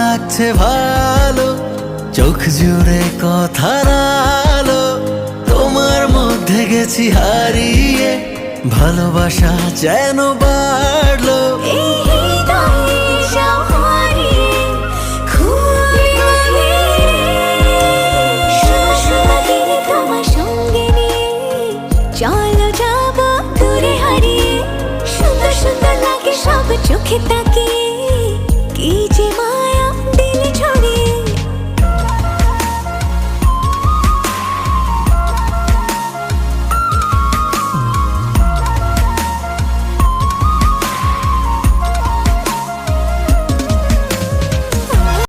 লাগছে ভালো, চোখ জুড়ে কথার আলো, তোমার মধ্যে গেছি হারিয়ে, ভালোবাসা যেন বাড়লো। চলো যাবো দূরে হারিয়ে, সুন্দর সুন্দর লাগে সব চোখে তাকিয়ে।